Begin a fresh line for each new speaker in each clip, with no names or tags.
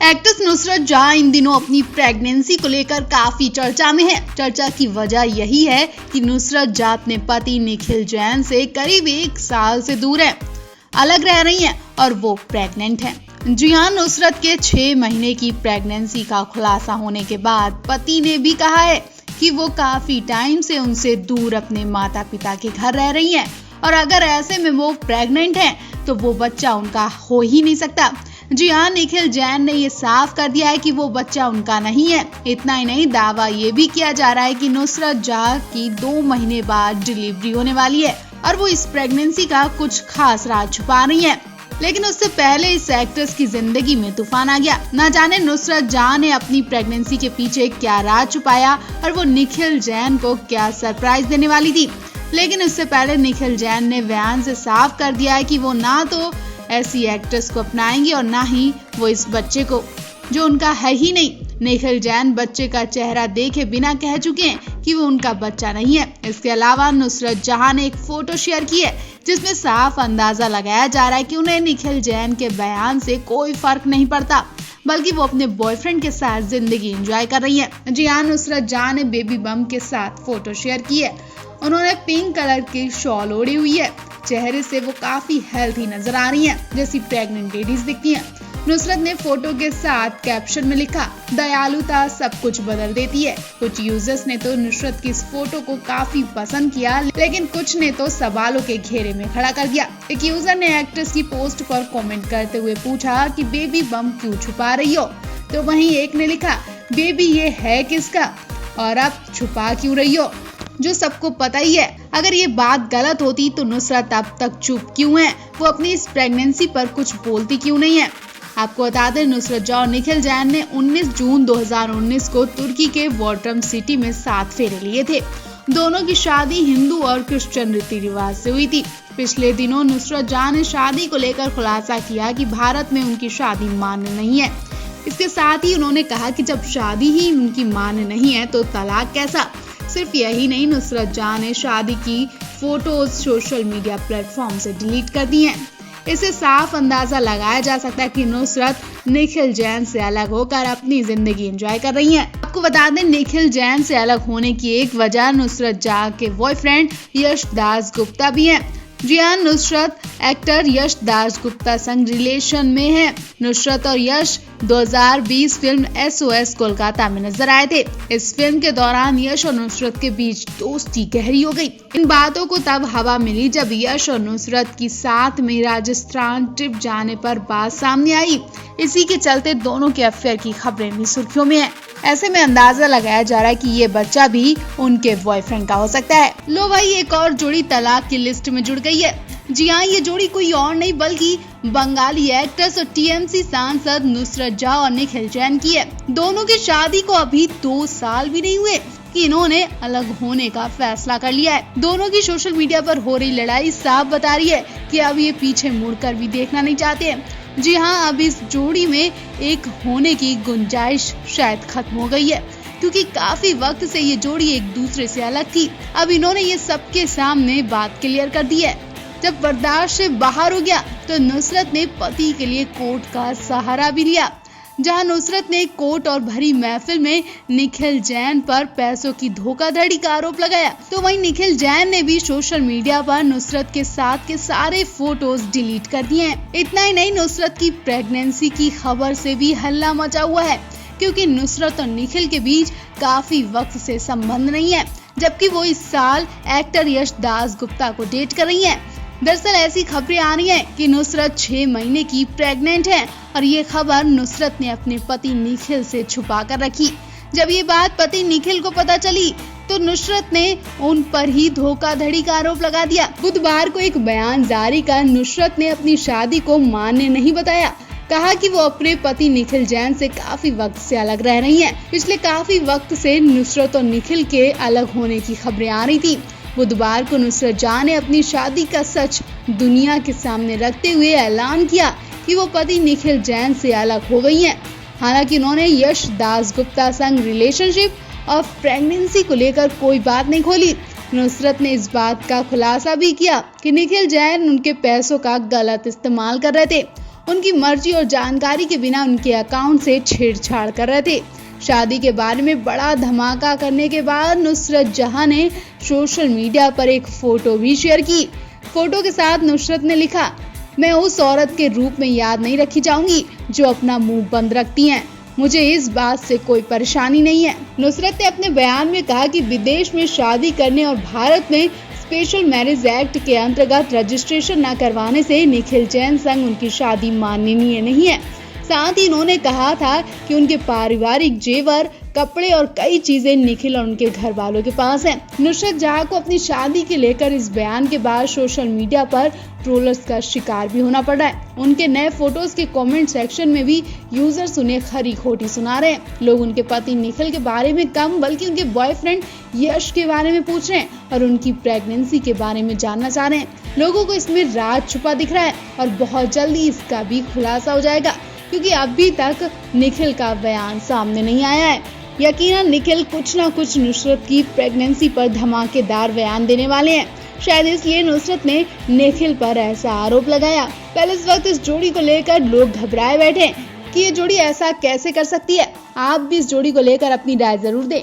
Actress Nusrat जहां इन दिनों अपनी प्रेगनेंसी को लेकर काफी चर्चा में है। चर्चा की वजह यही है कि नुसरत जहां अपने पति निखिल जैन से करीब 1 साल से दूर है, अलग रह रही हैं और वो प्रेग्नेंट हैं। जी हां, नुसरत के 6 महीने की प्रेगनेंसी का खुलासा होने के बाद पति ने भी कहा है कि वो काफी टाइम से उनसे दूर अपने माता पिता के घर रह रही हैं और अगर ऐसे में वो प्रेग्नेंट हैं तो वो बच्चा उनका हो ही नहीं सकता। जी हाँ, निखिल जैन ने ये साफ कर दिया है कि वो बच्चा उनका नहीं है। इतना ही नहीं, दावा ये भी किया जा रहा है कि नुसरत जहां की 2 महीने बाद डिलीवरी होने वाली है और वो इस प्रेगनेंसी का कुछ खास राज छुपा रही है। लेकिन उससे पहले इस एक्ट्रेस की जिंदगी में तूफान आ गया। न जाने नुसरत जहां ने अपनी प्रेगनेंसी के पीछे क्या राज छुपाया और वो निखिल जैन को क्या सरप्राइज देने वाली थी। लेकिन इससे पहले निखिल जैन ने बयान से साफ कर दिया है कि वो ना तो ऐसी एक्ट्रेस को अपनाएंगे और ना ही वो इस बच्चे को, जो उनका है ही नहीं। निखिल जैन बच्चे का चेहरा देखे बिना कह चुके हैं कि वो उनका बच्चा नहीं है। इसके अलावा नुसरत जहां ने एक फोटो शेयर की है जिसमें साफ अंदाजा लगाया जा रहा है कि उन्हें निखिल जैन के बयान से कोई फर्क नहीं पड़ता, बल्कि वो अपने बॉयफ्रेंड के साथ जिंदगी एंजॉय कर रही है। जी हाँ, नुसरत जहां ने बेबी बम के साथ फोटो शेयर की है। उन्होंने पिंक कलर की शॉल ओढ़ी हुई है। चेहरे से वो काफी हेल्थी नजर आ रही हैं, जैसी प्रेग्नेंट लेडीज दिखती हैं। नुसरत ने फोटो के साथ कैप्शन में लिखा, दयालुता सब कुछ बदल देती है। कुछ यूजर्स ने तो नुसरत की इस फोटो को काफी पसंद किया, लेकिन कुछ ने तो सवालों के घेरे में खड़ा कर दिया। एक यूजर ने एक्ट्रेस की पोस्ट पर कमेंट करते हुए पूछा कि बेबी बम क्यों छुपा रही हो, तो वहीं एक ने लिखा, बेबी ये है किसका और आप छुपा क्यों रही हो, जो सबको पता ही है। अगर ये बात गलत होती तो नुसरत अब तक चुप क्यों है, वो अपनी इस प्रेगनेंसी पर कुछ बोलती क्यों नहीं है। आपको बता दें, नुसरत जहां और निखिल जैन ने 19 जून 2019 को तुर्की के वॉटरम सिटी में 7 फेरे लिए थे। दोनों की शादी हिंदू और क्रिश्चियन रीति रिवाज से हुई थी। पिछले दिनों नुसरत जहां ने शादी को लेकर खुलासा किया कि भारत में उनकी शादी मान्य नहीं है। इसके साथ ही उन्होंने कहा कि जब शादी ही उनकी मान्य नहीं है तो तलाक कैसा। सिर्फ यही नहीं, नुसरत जहां ने शादी की फोटोज सोशल मीडिया प्लेटफॉर्म से डिलीट कर दी हैं। इससे साफ अंदाजा लगाया जा सकता है कि नुसरत निखिल जैन से अलग होकर अपनी जिंदगी एंजॉय कर रही हैं। आपको बता दें, निखिल जैन से अलग होने की एक वजह नुसरत जहां के बॉयफ्रेंड यश दासगुप्ता भी हैं। जी हाँ, नुसरत एक्टर यश दासगुप्ता संग रिलेशन में है। नुसरत और यश 2020 फिल्म SOS कोलकाता में नजर आए थे। इस फिल्म के दौरान यश और नुसरत के बीच दोस्ती गहरी हो गई। इन बातों को तब हवा मिली जब यश और नुसरत की साथ में राजस्थान ट्रिप जाने पर बात सामने आई। इसी के चलते दोनों के अफेयर की खबरें भी सुर्खियों में है। ऐसे में अंदाजा लगाया जा रहा है कि ये बच्चा भी उनके बॉयफ्रेंड का हो सकता है। लो भाई, एक और जोड़ी तलाक की लिस्ट में जुड़ गई है। जी हाँ, ये जोड़ी कोई और नहीं बल्कि बंगाली एक्ट्रेस और TMC सांसद नुसरत जहां और निखिल जैन की है। दोनों की शादी को अभी 2 साल भी नहीं हुए कि इन्होंने अलग होने का फैसला कर लिया है। दोनों की सोशल मीडिया पर हो रही लड़ाई साफ बता रही है कि अब ये पीछे मुड़कर भी देखना नहीं चाहते हैं। जी हाँ, अब इस जोड़ी में एक होने की गुंजाइश शायद खत्म हो गई है, क्योंकि काफी वक्त से ये जोड़ी एक दूसरे से अलग थी। अब इन्होंने ये सबके सामने बात क्लियर कर दी है। जब बर्दाश्त से बाहर हो गया तो नुसरत ने पति के लिए कोर्ट का सहारा भी लिया। जहां नुसरत ने कोर्ट और भरी महफिल में निखिल जैन पर पैसों की धोखाधड़ी का आरोप लगाया, तो वहीं निखिल जैन ने भी सोशल मीडिया पर नुसरत के साथ के सारे फोटोज डिलीट कर दिए हैं। इतना ही नहीं, नुसरत की प्रेगनेंसी की खबर से भी हल्ला मचा हुआ है, क्योंकि नुसरत और निखिल के बीच काफी वक्त से संबंध नहीं है, जबकि वो इस साल एक्टर यश दासगुप्ता को डेट कर रही हैं। दरअसल ऐसी खबरें आ रही हैं कि नुसरत 6 महीने की प्रेग्नेंट है और ये खबर नुसरत ने अपने पति निखिल से छुपा कर रखी। जब ये बात पति निखिल को पता चली तो नुसरत ने उन पर ही धोखाधड़ी का आरोप लगा दिया। बुधवार को एक बयान जारी कर नुसरत ने अपनी शादी को मान्य नहीं बताया। कहा कि वो अपने पति निखिल जैन से काफी वक्त से अलग रह रही हैं। पिछले काफी वक्त से नुसरत और निखिल के अलग होने की खबरें आ रही थी। बुधवार को नुसरत जहां ने अपनी शादी का सच दुनिया के सामने रखते हुए ऐलान किया कि वो पति निखिल जैन से अलग हो गई हैं। हालांकि उन्होंने यश दासगुप्ता संग रिलेशनशिप और प्रेगनेंसी को लेकर कोई बात नहीं खोली। नुसरत ने इस बात का खुलासा भी किया कि निखिल जैन उनके पैसों का गलत इस्तेमाल कर रहे थे, उनकी मर्जी और जानकारी के बिना उनके अकाउंट से छेड़छाड़ कर रहे थे। शादी के बारे में बड़ा धमाका करने के बाद नुसरत जहां ने सोशल मीडिया पर एक फोटो भी शेयर की। फोटो के साथ नुसरत ने लिखा, मैं उस औरत के रूप में याद नहीं रखी जाऊंगी जो अपना मुंह बंद रखती हैं। मुझे इस बात से कोई परेशानी नहीं है। नुसरत ने अपने बयान में कहा कि विदेश में शादी करने और भारत में स्पेशल मैरिज एक्ट के अंतर्गत रजिस्ट्रेशन न करवाने से निखिल जैन संग उनकी शादी माननीय नहीं है। साथ ही उन्होंने कहा था कि उनके पारिवारिक जेवर, कपड़े और कई चीजें निखिल और उनके घर वालों के पास हैं। नुसरत जहां को अपनी शादी के लेकर इस बयान के बाद सोशल मीडिया पर ट्रोलर्स का शिकार भी होना पड़ रहा है। उनके नए फोटोज के कमेंट सेक्शन में भी यूजर्स उन्हें खरी खोटी सुना रहे हैं। लोग उनके पति निखिल के बारे में कम बल्कि उनके बॉयफ्रेंड यश के बारे में पूछ रहे हैं और उनकी प्रेगनेंसी के बारे में जानना चाह रहे हैं। लोगों को इसमें राज छुपा दिख रहा है और बहुत जल्दी इसका भी खुलासा हो जाएगा, क्योंकि अभी तक निखिल का बयान सामने नहीं आया है। यकीनन निखिल कुछ ना कुछ नुसरत की प्रेगनेंसी पर धमाकेदार बयान देने वाले हैं। शायद इसलिए नुसरत ने निखिल पर ऐसा आरोप लगाया। पहले इस वक्त इस जोड़ी को लेकर लोग घबराए बैठे हैं कि ये जोड़ी ऐसा कैसे कर सकती है। आप भी इस जोड़ी को लेकर अपनी राय जरूर दें।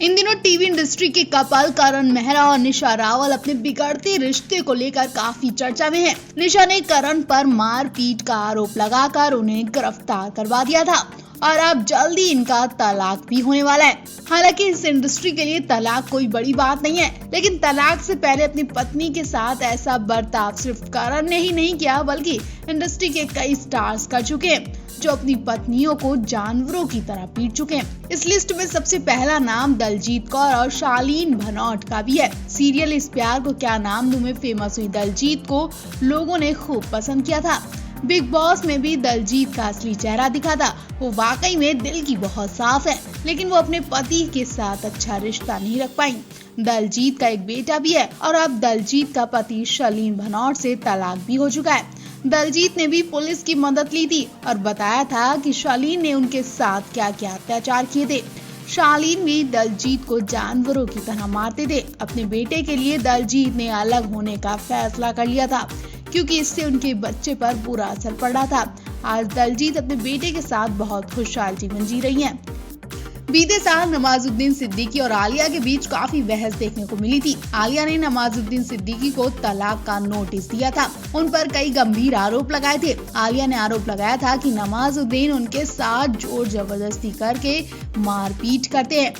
इन दिनों टीवी इंडस्ट्री के कपल करण मेहरा और निशा रावल अपने बिगड़ते रिश्ते को लेकर काफी चर्चा में हैं। निशा ने करण पर मारपीट का आरोप लगाकर उन्हें गिरफ्तार करवा दिया था और अब जल्दी इनका तलाक भी होने वाला है। हालांकि इस इंडस्ट्री के लिए तलाक कोई बड़ी बात नहीं है, लेकिन तलाक से पहले अपनी पत्नी के साथ ऐसा बर्ताव सिर्फ करण ने ही नहीं किया बल्कि इंडस्ट्री के कई स्टार्स कर चुके हैं जो अपनी पत्नियों को जानवरों की तरह पीट चुके हैं। इस लिस्ट में सबसे पहला नाम दलजीत कौर और शालीन भनौट का भी है। सीरियल इस प्यार को क्या नाम दूं में फेमस हुई दलजीत को लोगों ने खूब पसंद किया था। बिग बॉस में भी दलजीत का असली चेहरा दिखा था। वो वाकई में दिल की बहुत साफ है, लेकिन वो अपने पति के साथ अच्छा रिश्ता नहीं रख पाई। दलजीत का एक बेटा भी है और अब दलजीत का पति शालीन भनौट से तलाक भी हो चुका है। दलजीत ने भी पुलिस की मदद ली थी और बताया था कि शालीन ने उनके साथ क्या क्या अत्याचार किए थे। शालीन भी दलजीत को जानवरों की तरह मारते थे। अपने बेटे के लिए दलजीत ने अलग होने का फैसला कर लिया था, क्योंकि इससे उनके बच्चे पर बुरा असर पड़ रहा था। आज दलजीत अपने बेटे के साथ बहुत खुशहाल जीवन जी रही हैं। बीते साल नवाजुद्दीन सिद्दीकी और आलिया के बीच काफी बहस देखने को मिली थी। आलिया ने नवाजुद्दीन सिद्दीकी को तलाक का नोटिस दिया था। उन पर कई गंभीर आरोप लगाए थे। आलिया ने आरोप लगाया था कि नवाजुद्दीन उनके साथ जोर जबरदस्ती करके मारपीट करते हैं।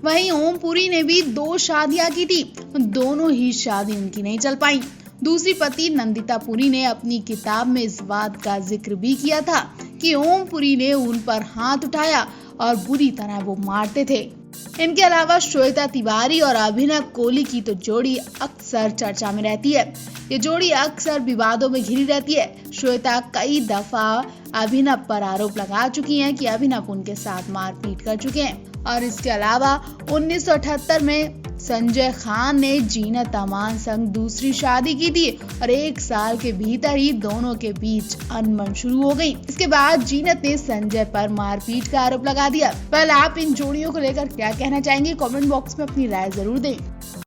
वहीं ओमपुरी ने भी 2 शादियां की थी, दोनों ही शादी उनकी नहीं चल पाई। दूसरी पति नंदिता पुरी ने अपनी किताब में इस बात का जिक्र भी किया था कि ओमपुरी ने उन पर हाथ उठाया और बुरी तरह वो मारते थे। इनके अलावा श्वेता तिवारी और अभिनव कोहली की तो जोड़ी अक्सर चर्चा में रहती है। ये जोड़ी अक्सर विवादों में घिरी रहती है। श्वेता कई दफा अभिनव पर आरोप लगा चुकी हैं कि अभिनव उनके साथ मारपीट कर चुके हैं। और इसके अलावा 1978 में संजय खान ने जीनत अमान संग दूसरी शादी की थी और 1 साल के भीतर ही दोनों के बीच अनबन शुरू हो गई। इसके बाद जीनत ने संजय पर मारपीट का आरोप लगा दिया। पर आप इन जोड़ियों को लेकर क्या कहना चाहेंगे? कमेंट बॉक्स में अपनी राय जरूर दें।